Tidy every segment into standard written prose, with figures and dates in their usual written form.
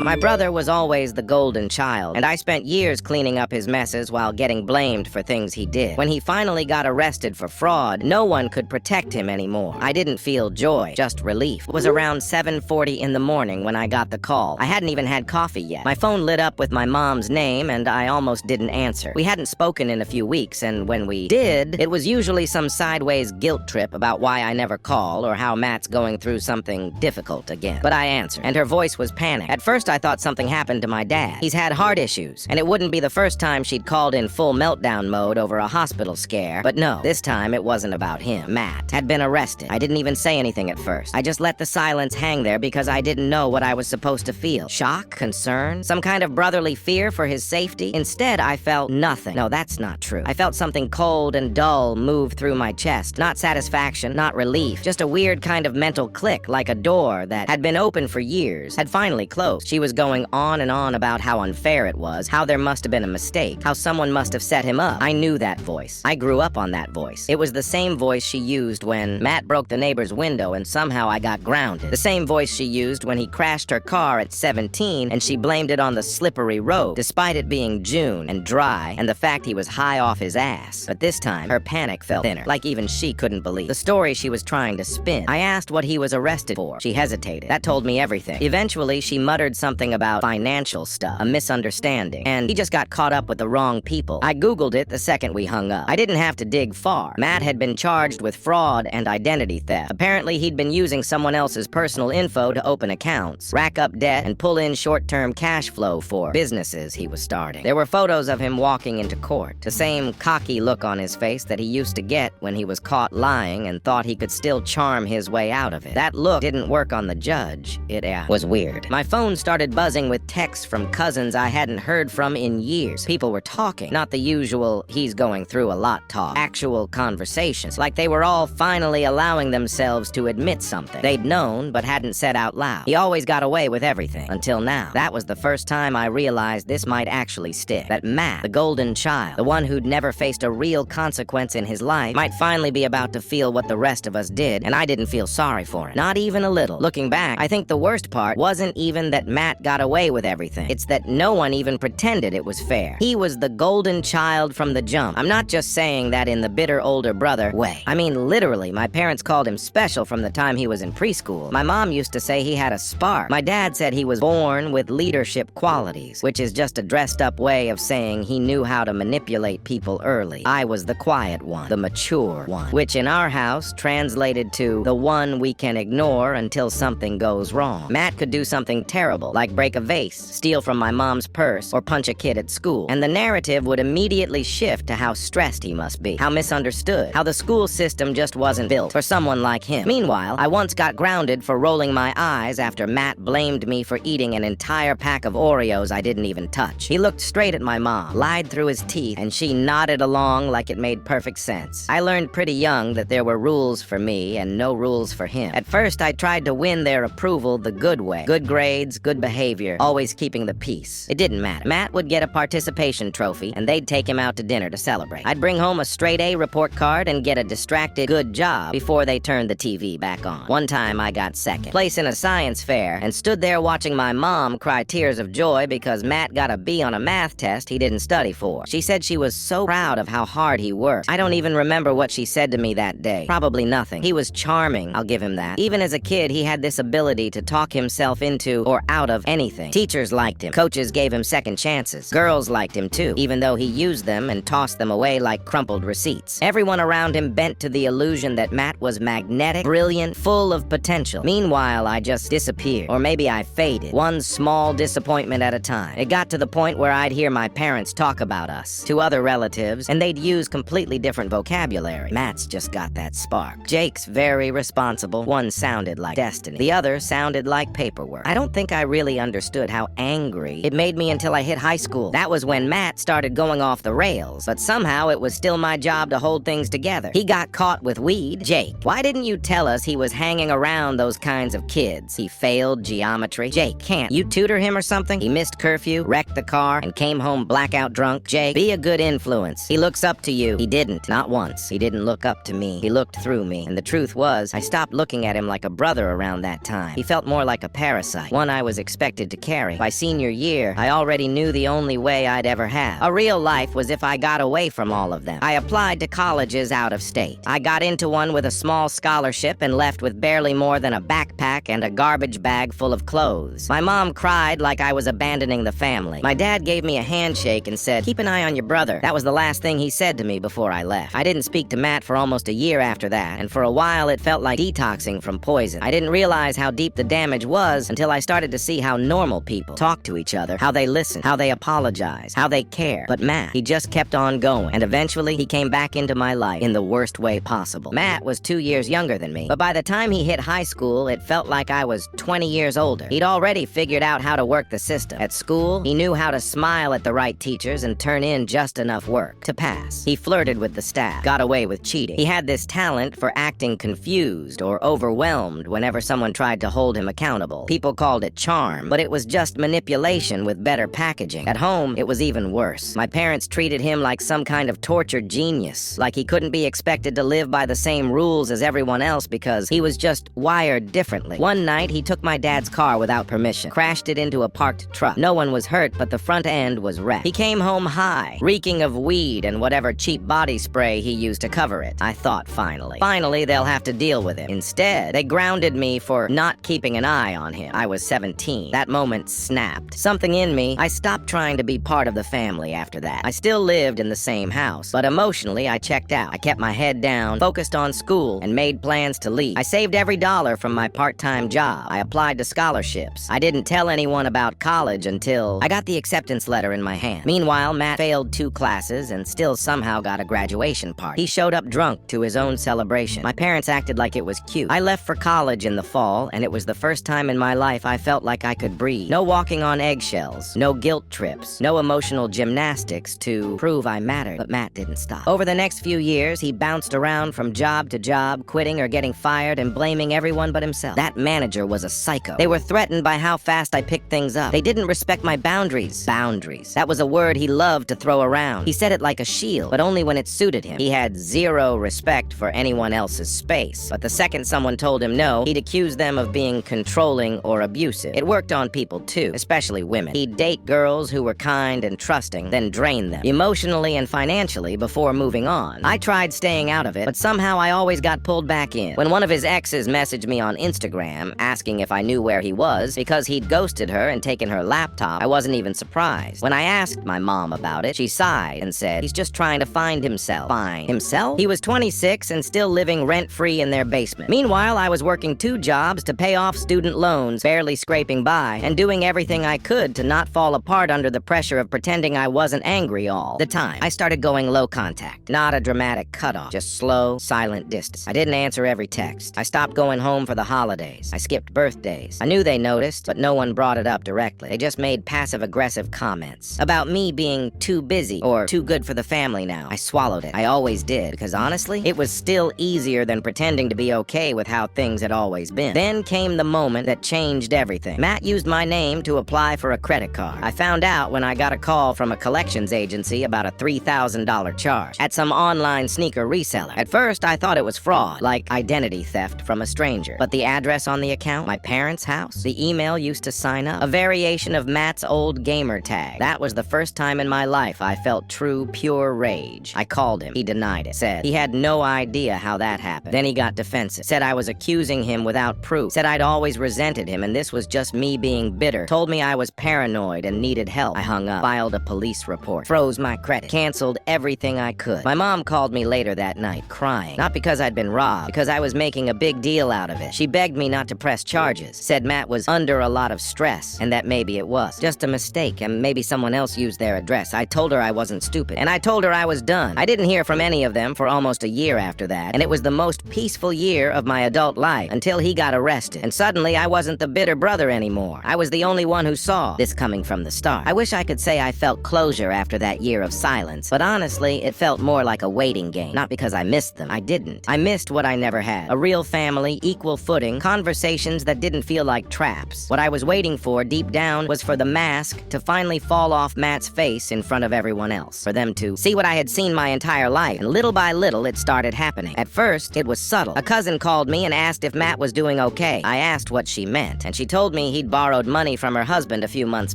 My brother was always the golden child, and I spent years cleaning up his messes while getting blamed for things he did. When he finally got arrested for fraud, no one could protect him anymore. I didn't feel joy, just relief. It was around 7:40 in the morning when I got the call. I hadn't even had coffee yet. My phone lit up with my mom's name, and I almost didn't answer. We hadn't spoken in a few weeks, and when we did, it was usually some sideways guilt trip about why I never call or how Matt's going through something difficult again. But I answered, and her voice was panicked. At first, I thought something happened to my dad. He's had heart issues, and it wouldn't be the first time she'd called in full meltdown mode over a hospital scare. But no, this time it wasn't about him. Matt had been arrested. I didn't even say anything at first. I just let the silence hang there because I didn't know what I was supposed to feel. Shock? Concern? Some kind of brotherly fear for his safety? Instead, I felt nothing. No, that's not true. I felt something cold and dull move through my chest. Not satisfaction, not relief. Just a weird kind of mental click, like a door that had been open for years, had finally closed. She was going on and on about how unfair it was, how there must have been a mistake, how someone must have set him up. I knew that voice. I grew up on that voice. It was the same voice she used when Matt broke the neighbor's window and somehow I got grounded. The same voice she used when he crashed her car at 17 and she blamed it on the slippery road, despite it being June and dry and the fact he was high off his ass. But this time, her panic felt thinner, like even she couldn't believe the story she was trying to spin. I asked what he was arrested for. She hesitated. That told me everything. Eventually, she muttered something about financial stuff, a misunderstanding, and he just got caught up with the wrong people. I Googled it the second we hung up. I didn't have to dig far. Matt had been charged with fraud and identity theft. Apparently, he'd been using someone else's personal info to open accounts, rack up debt, and pull in short-term cash flow for businesses he was starting. There were photos of him walking into court, the same cocky look on his face that he used to get when he was caught lying and thought he could still charm his way out of it. That look didn't work on the judge. It was weird. My phone started buzzing with texts from cousins I hadn't heard from in years. People were talking, not the usual he's going through a lot talk. Actual conversations, like they were all finally allowing themselves to admit something they'd known but hadn't said out loud. He always got away with everything, until now. That was the first time I realized this might actually stick. That Matt, the golden child, the one who'd never faced a real consequence in his life, might finally be about to feel what the rest of us did, and I didn't feel sorry for him. Not even a little. Looking back, I think the worst part wasn't even that Matt got away with everything. It's that no one even pretended it was fair. He was the golden child from the jump. I'm not just saying that in the bitter older brother way. I mean, literally, my parents called him special from the time he was in preschool. My mom used to say he had a spark. My dad said he was born with leadership qualities, which is just a dressed-up way of saying he knew how to manipulate people early. I was the quiet one, the mature one, which in our house translated to the one we can ignore until something goes wrong. Matt could do something terrible, like break a vase, steal from my mom's purse, or punch a kid at school, and the narrative would immediately shift to how stressed he must be, how misunderstood, how the school system just wasn't built for someone like him. Meanwhile, I once got grounded for rolling my eyes after Matt blamed me for eating an entire pack of Oreos I didn't even touch. He looked straight at my mom, lied through his teeth, and she nodded along like it made perfect sense. I learned pretty young that there were rules for me and no rules for him. At first, I tried to win their approval the good way. Good grades, good behavior, always keeping the peace. It didn't matter. Matt would get a participation trophy, and they'd take him out to dinner to celebrate. I'd bring home a straight A report card and get a distracted good job before they turned the TV back on. One time, I got second place in a science fair and stood there watching my mom cry tears of joy because Matt got a B on a math test he didn't study for. She said she was so proud of how hard he worked. I don't even remember what she said to me that day. Probably nothing. He was charming, I'll give him that. Even as a kid, he had this ability to talk himself into or out of anything. Teachers liked him. Coaches gave him second chances. Girls liked him too, even though he used them and tossed them away like crumpled receipts. Everyone around him bent to the illusion that Matt was magnetic, brilliant, full of potential. Meanwhile, I just disappeared. Or maybe I faded, one small disappointment at a time. It got to the point where I'd hear my parents talk about us to other relatives, and they'd use completely different vocabulary. Matt's just got that spark. Jake's very responsible. One sounded like destiny. The other sounded like paperwork. I don't think I really understood how angry it made me until I hit high school. That was when Matt started going off the rails, but somehow it was still my job to hold things together. He got caught with weed. Jake, why didn't you tell us he was hanging around those kinds of kids? He failed geometry. Jake, can't you tutor him or something? He missed curfew, wrecked the car, and came home blackout drunk. Jake, be a good influence. He looks up to you. He didn't. Not once. He didn't look up to me. He looked through me. And the truth was, I stopped looking at him like a brother around that time. He felt more like a parasite, one I was expected to carry. By senior year, I already knew the only way I'd ever have a real life was if I got away from all of them. I applied to colleges out of state. I got into one with a small scholarship and left with barely more than a backpack and a garbage bag full of clothes. My mom cried like I was abandoning the family. My dad gave me a handshake and said, "Keep an eye on your brother." That was the last thing he said to me before I left. I didn't speak to Matt for almost a year after that, and for a while it felt like detoxing from poison. I didn't realize how deep the damage was until I started to see how normal people talk to each other, how they listen, how they apologize, how they care. But Matt, he just kept on going, and eventually he came back into my life in the worst way possible. Matt was 2 years younger than me, but by the time he hit high school, it felt like I was 20 years older. He'd already figured out how to work the system. At school, he knew how to smile at the right teachers and turn in just enough work to pass. He flirted with the staff, got away with cheating. He had this talent for acting confused or overwhelmed whenever someone tried to hold him accountable. People called it charm, but it was just manipulation with better packaging. At home, it was even worse. My parents treated him like some kind of tortured genius, like he couldn't be expected to live by the same rules as everyone else because he was just wired differently. One night, he took my dad's car without permission, crashed it into a parked truck. No one was hurt, but the front end was wrecked. He came home high, reeking of weed and whatever cheap body spray he used to cover it. I thought finally they'll have to deal with him. Instead, they grounded me for not keeping an eye on him. I was 17. That moment snapped. Something in me, I stopped trying to be part of the family after that. I still lived in the same house, but emotionally I checked out. I kept my head down, focused on school, and made plans to leave. I saved every dollar from my part-time job. I applied to scholarships. I didn't tell anyone about college until I got the acceptance letter in my hand. Meanwhile, Matt failed 2 classes and still somehow got a graduation party. He showed up drunk to his own celebration. My parents acted like it was cute. I left for college in the fall, and it was the first time in my life I felt like I could breathe. No walking on eggshells, no guilt trips, no emotional gymnastics to prove I mattered. But Matt didn't stop. Over the next few years, he bounced around from job to job, quitting or getting fired and blaming everyone but himself. That manager was a psycho. They were threatened by how fast I picked things up. They didn't respect my boundaries. Boundaries. That was a word he loved to throw around. He said it like a shield, but only when it suited him. He had zero respect for anyone else's space. But the second someone told him no, he'd accuse them of being controlling or abusive. It worked on people too, especially women. He'd date girls who were kind and trusting, then drain them, emotionally and financially, before moving on. I tried staying out of it, but somehow I always got pulled back in. When one of his exes messaged me on Instagram, asking if I knew where he was, because he'd ghosted her and taken her laptop, I wasn't even surprised. When I asked my mom about it, she sighed and said, "He's just trying to find himself." Find himself? He was 26 and still living rent-free in their basement. Meanwhile, I was working 2 jobs to pay off student loans, barely scraping by, and doing everything I could to not fall apart under the pressure of pretending I wasn't angry all the time. I started going low contact, not a dramatic cutoff, just slow, silent distance. I didn't answer every text. I stopped going home for the holidays. I skipped birthdays. I knew they noticed, but no one brought it up directly. They just made passive-aggressive comments about me being too busy or too good for the family now. I swallowed it. I always did, because honestly, it was still easier than pretending to be okay with how things had always been. Then came the moment that changed everything. Matt used my name to apply for a credit card. I found out when I got a call from a collections agency about a $3,000 charge at some online sneaker reseller. At first, I thought it was fraud, like identity theft from a stranger. But the address on the account, my parents' house, the email used to sign up, a variation of Matt's old gamer tag. That was the first time in my life I felt true, pure rage. I called him. He denied it. Said he had no idea how that happened. Then he got defensive. Said I was accusing him without proof. Said I'd always resented him and this was just me being bitter. Told me I was paranoid and needed help. I hung up, filed a police report, froze my credit, canceled everything I could. My mom called me later that night, crying. Not because I'd been robbed, because I was making a big deal out of it. She begged me not to press charges. Said Matt was under a lot of stress, and that maybe it was just a mistake, and maybe someone else used their address. I told her I wasn't stupid, and I told her I was done. I didn't hear from any of them for almost a year after that, and it was the most peaceful year of my adult life until he got arrested. And suddenly I wasn't the bitter brother anymore. I was the only one who saw this coming from the start. I wish I could say I felt closure after that year of silence, but honestly, it felt more like a waiting game. Not because I missed them. I didn't. I missed what I never had. A real family, equal footing, conversations that didn't feel like traps. What I was waiting for deep down was for the mask to finally fall off Matt's face in front of everyone else. For them to see what I had seen my entire life, and little by little it started happening. At first, it was subtle. A cousin called me and asked if Matt was doing okay. I asked what she meant, and she told me he'd borrowed money from her husband a few months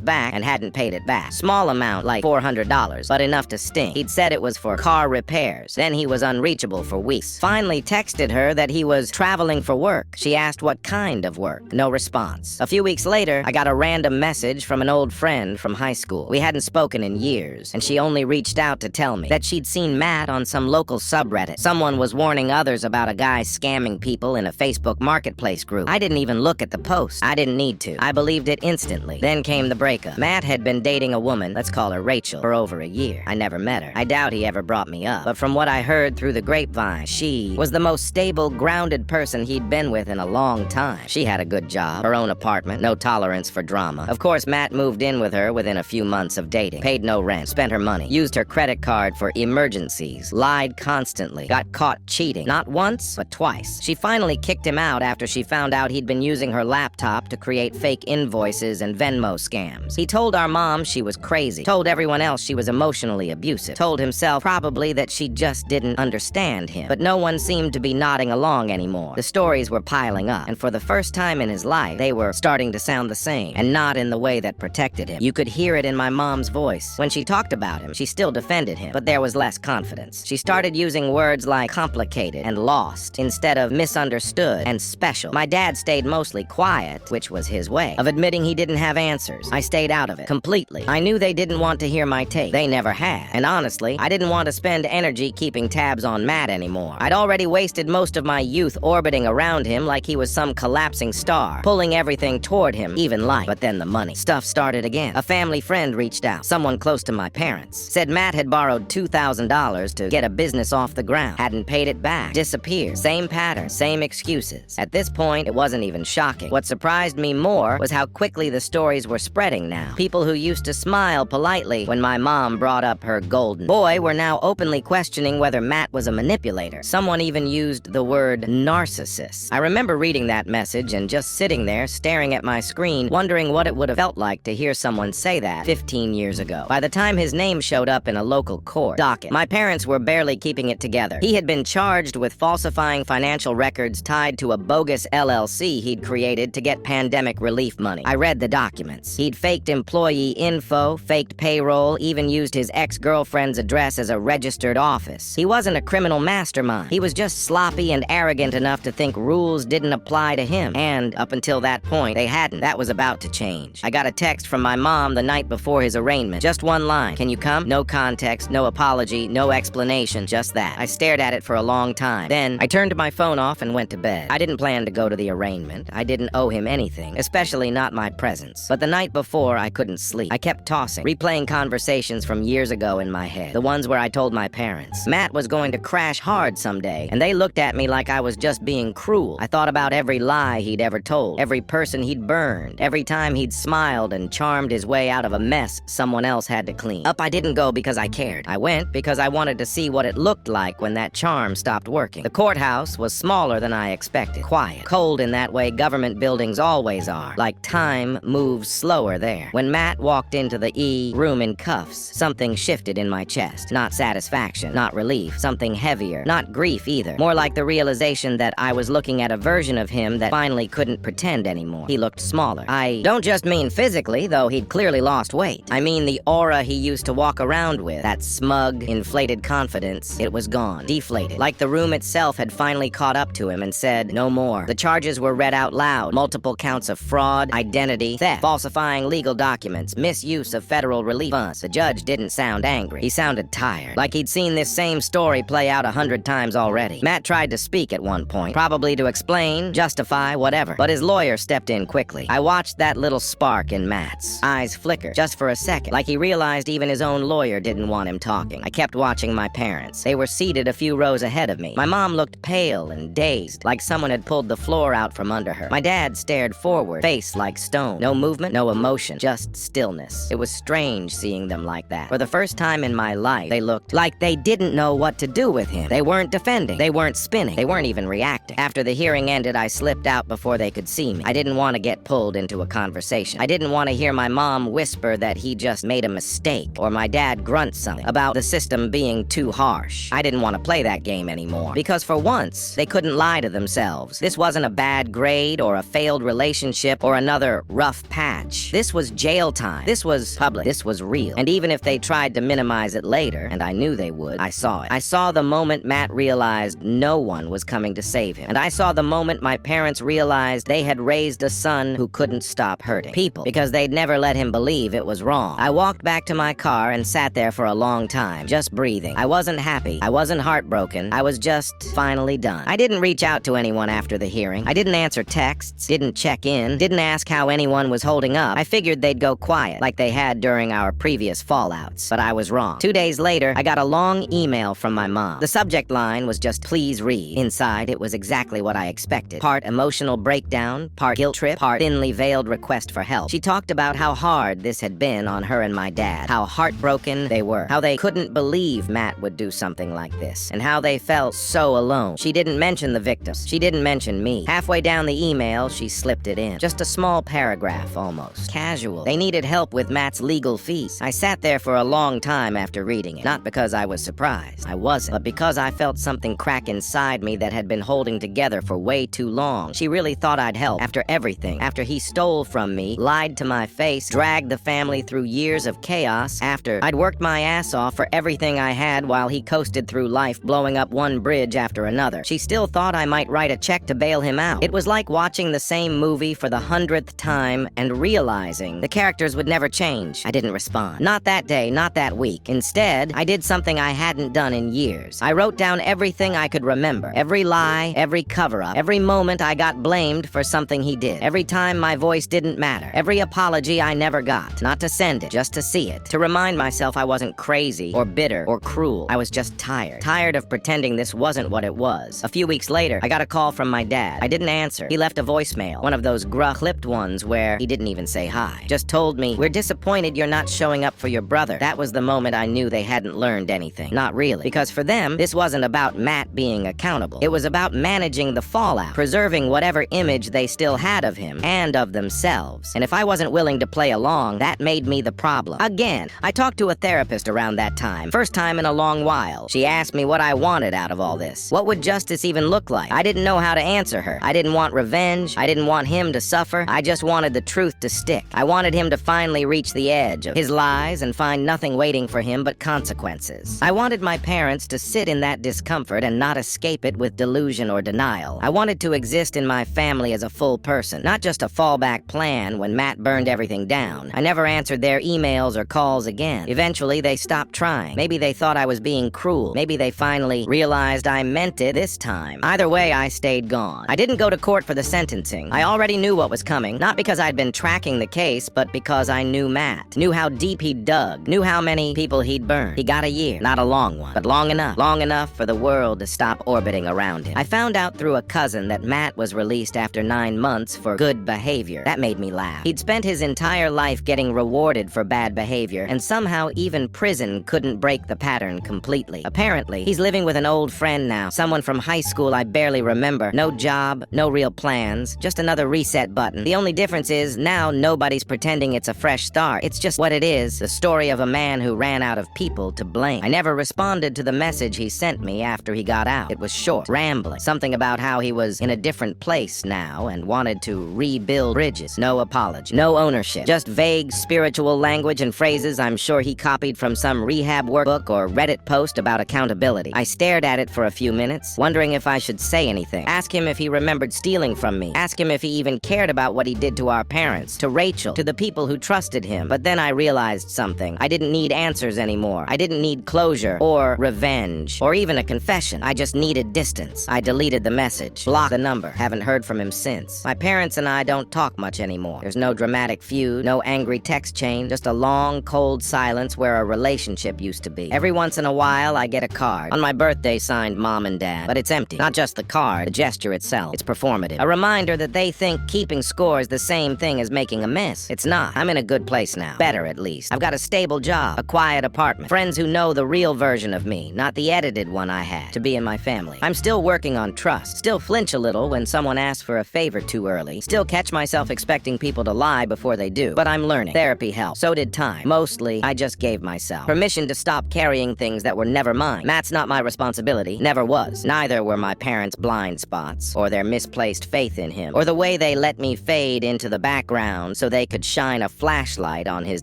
back and hadn't paid it back. Small amount, like $400, but enough to sting. He'd said it was for car repairs. Then he was unreachable for weeks. Finally texted her that he was traveling for work. She asked what kind of work. No response. A few weeks later, I got a random message from an old friend from high school. We hadn't spoken in years, and she only reached out to tell me that she'd seen Matt on some local subreddit. Someone was warning others about a guy scamming people in a Facebook marketplace group. I didn't even look at the post. I didn't need to. I believed it instantly. Then came the breakup. Matt had been dating a woman, let's call her Rachel, for over a year. I never met her. I doubt he ever brought me up. But from what I heard through the grapevine, she was the most stable, grounded person he'd been with in a long time. She had a good job, her own apartment, no tolerance for drama. Of course, Matt moved in with her within a few months of dating. Paid no rent, spent her money, used her credit card for emergencies, lied constantly, got caught cheating. Not once, but twice. She finally kicked him out after she found out he'd been using her laptop to create fake invoices and Venmo scams. He told our mom she was crazy, told everyone else she was emotionally abusive, told himself probably that she just didn't understand him. But no one seemed to be nodding along anymore. The stories were piling up, and for the first time in his life, they were starting to sound the same, and not in the way that protected him. You could hear it in my mom's voice. When she talked about him, she still defended him, but there was less confidence. She started using words like complicated and lost instead of misunderstood and special. My dad stayed mostly quiet, which was his way of admitting he didn't have answers. I stayed out of it completely. I knew they didn't want to hear my take. They never had. And honestly, I didn't want to spend energy keeping tabs on Matt anymore. I'd already wasted most of my youth orbiting around him like he was some collapsing star, pulling everything toward him, even life. But then the money stuff started again. A family friend reached out, someone close to my parents, said Matt had borrowed $2,000 to get a business off the ground, hadn't paid it back, disappeared. Same pattern, same excuses. At this point, it wasn't even shocking. What surprised me more was how quickly the stories were spreading now. People who used to smile politely when my mom brought up her golden boy were now openly questioning whether Matt was a manipulator. Someone even used the word narcissist. I remember reading that message and just sitting there staring at my screen, wondering what it would have felt like to hear someone say that 15 years ago. By the time his name showed up in a local court docket, my parents were barely keeping it together. He had been charged with falsifying financial records tied to a bogus LLC he'd created to get pandemic relief money. I read the documents. He'd faked employee info, faked payroll, even used his ex-girlfriend's address as a registered office. He wasn't a criminal mastermind. He was just sloppy and arrogant enough to think rules didn't apply to him. And up until that point, they hadn't. That was about to change. I got a text from my mom the night before his arraignment. Just one line. Can you come? No context, no apology, no explanation, just that. I stared at it for a long time. Then, I turned my phone off and went to bed. I didn't plan to go to the arraignment. I didn't owe him anything, especially not my presence. But the night before, I couldn't sleep. I kept tossing, replaying conversations from years ago in my head. The ones where I told my parents Matt was going to crash hard someday, and they looked at me like I was just being cruel. I thought about every lie he'd ever told, every person he'd burned, every time he'd smiled and charmed his way out of a mess someone else had to clean. I didn't go because I cared. I went because I wanted to see what it looked like when that charm stopped working. The courthouse was smaller than I expected. Quiet. Cold in that way government buildings always are. Like time moves slower there. When Matt walked into the room in cuffs, something shifted in my chest. Not satisfaction, not relief, something heavier. Not grief either. More like the realization that I was looking at a version of him that finally couldn't pretend anymore. He looked smaller. I don't just mean physically, though he'd clearly lost weight. I mean the aura he used to walk around with. That smug, inflated confidence. It was gone. Deflated. Like the room itself had finally caught up to him and said, no more. The charges were read out loud. Multiple counts of fraud, identity, theft, falsifying legal documents, misuse of federal relief funds. The judge didn't sound angry. He sounded tired. Like he'd seen this same story play out 100 times already. Matt tried to speak at one point, probably to explain, justify, whatever. But his lawyer stepped in quickly. I watched that little spark in Matt's eyes flicker, just for a second, like he realized even his own lawyer didn't want him talking. I kept watching my parents. They were seated a few rows ahead of me. My mom looked pale and dazed, like someone had pulled the floor out from under her. My dad stared forward, face like stone. No movement, no emotion, just stillness. It was strange seeing them like that. For the first time in my life, they looked like they didn't know what to do with him. They weren't defending. They weren't spinning. They weren't even reacting. After the hearing ended, I slipped out before they could see me. I didn't want to get pulled into a conversation. I didn't want to hear my mom whisper that he just made a mistake, or my dad grunt something about the system being too harsh. I didn't want to play that game anymore, because for once, they couldn't lie to themselves. This wasn't a bad grade or a failed relationship relationship or another rough patch. This was jail time. This was public. This was real. And even if they tried to minimize it later, and I knew they would, I saw it. I saw the moment Matt realized no one was coming to save him. And I saw the moment my parents realized they had raised a son who couldn't stop hurting people because they'd never let him believe it was wrong. I walked back to my car and sat there for a long time, just breathing. I wasn't happy. I wasn't heartbroken. I was just finally done. I didn't reach out to anyone after the hearing. I didn't answer texts, didn't check in, didn't ask how anyone was holding up. I figured they'd go quiet, like they had during our previous fallouts. But I was wrong. 2 days later, I got a long email from my mom. The subject line was just, "Please read." Inside, it was exactly what I expected. Part emotional breakdown, part guilt trip, part thinly veiled request for help. She talked about how hard this had been on her and my dad, how heartbroken they were, how they couldn't believe Matt would do something like this, and how they felt so alone. She didn't mention the victims. She didn't mention me. Halfway down the email, she slipped it in. Just a small paragraph, almost. Casual. They needed help with Matt's legal fees. I sat there for a long time after reading it. Not because I was surprised. I wasn't. But because I felt something crack inside me that had been holding together for way too long. She really thought I'd help after everything. After he stole from me, lied to my face, dragged the family through years of chaos, after I'd worked my ass off for everything I had while he coasted through life blowing up one bridge after another. She still thought I might write a check to bail him out. It was like watching the same movie for the 100th time and realizing the characters would never change. I didn't respond. Not that day, not that week. Instead, I did something I hadn't done in years. I wrote down everything I could remember. Every lie, every cover-up, every moment I got blamed for something he did. Every time my voice didn't matter. Every apology I never got. Not to send it, just to see it. To remind myself I wasn't crazy or bitter or cruel. I was just tired. Tired of pretending this wasn't what it was. A few weeks later, I got a call from my dad. I didn't answer. He left a voicemail. One of those gruff, clipped ones where he didn't even say hi. Just told me, "We're disappointed you're not showing up for your brother." That was the moment I knew they hadn't learned anything. Not really. Because for them, this wasn't about Matt being accountable. It was about managing the fallout, preserving whatever image they still had of him and of themselves. And if I wasn't willing to play along, that made me the problem. Again, I talked to a therapist around that time. First time in a long while. She asked me what I wanted out of all this. What would justice even look like? I didn't know how to answer her. I didn't want revenge. I didn't want him to suffer. I just wanted the truth to stick. I wanted him to finally reach the edge of his lies and find nothing waiting for him but consequences. I wanted my parents to sit in that discomfort and not escape it with delusion or denial. I wanted to exist in my family as a full person, not just a fallback plan when Matt burned everything down. I never answered their emails or calls again. Eventually, they stopped trying. Maybe they thought I was being cruel. Maybe they finally realized I meant it this time. Either way, I stayed gone. I didn't go to court for the sentencing. I already knew what was coming, not because I'd been tracking the case, but because I knew Matt, knew how deep he'd dug, knew how many people he'd burned. He got a year, not a long one, but long enough for the world to stop orbiting around him. I found out through a cousin that Matt was released after 9 months for good behavior. That made me laugh. He'd spent his entire life getting rewarded for bad behavior, and somehow even prison couldn't break the pattern completely. Apparently, he's living with an old friend now, someone from high school I barely remember. No job, no real plans, just another reset button. The only difference is now nobody's pretending it's a fresh start. It's just what it is, the story of a man who ran out of people to blame. I never responded to the message he sent me after he got out. It was short, rambling, something about how he was in a different place now and wanted to rebuild bridges. No apology, no ownership, just vague spiritual language and phrases I'm sure he copied from some rehab workbook or Reddit post about accountability. I stared at it for a few minutes, wondering if I should say anything. Ask him if he remembered stealing from me. Ask him if he even cared about what he did to our parents, to Rachel, to the people who trusted him. But then I realized something. I didn't need answers anymore. I didn't need closure or revenge or even a confession. I just needed distance. I deleted the message, blocked the number. Haven't heard from him since. My parents and I don't talk much anymore. There's no dramatic feud, no angry text chain, just a long, cold silence where a relationship used to be. Every once in a while, I get a card. On my birthday, signed Mom and Dad. But it's empty. Not just the card, the gesture itself. It's performative. A reminder that they think keeping score is the same thing as making a mess. It's not. I'm in a good place now. Better, at least. I've got a stable job, a quiet apartment, friends who know the real version of me, not the edited one I had, to be in my family. I'm still working on trust. Still flinch a little when someone asks for a favor too early. Still catch myself expecting people to lie before they do. But I'm learning. Therapy helped. So did time. Mostly, I just gave myself permission to stop carrying things that were never mine. Matt's not my responsibility. Never was. Neither were my parents' blind spots, or their misplaced faith in him, or the way they let let me fade into the background so they could shine a flashlight on his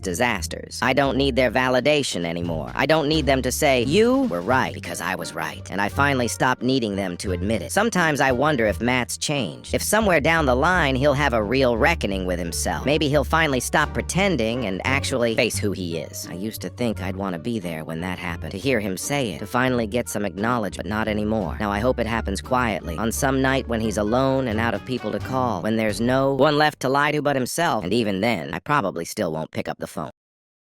disasters. I don't need their validation anymore. I don't need them to say, "You were right," because I was right. And I finally stopped needing them to admit it. Sometimes I wonder if Matt's changed. If somewhere down the line he'll have a real reckoning with himself. Maybe he'll finally stop pretending and actually face who he is. I used to think I'd want to be there when that happened, to hear him say it, to finally get some acknowledgement, but not anymore. Now I hope it happens quietly, on some night when he's alone and out of people to call, when there's no one left to lie to but himself, and even then, I probably still won't pick up the phone.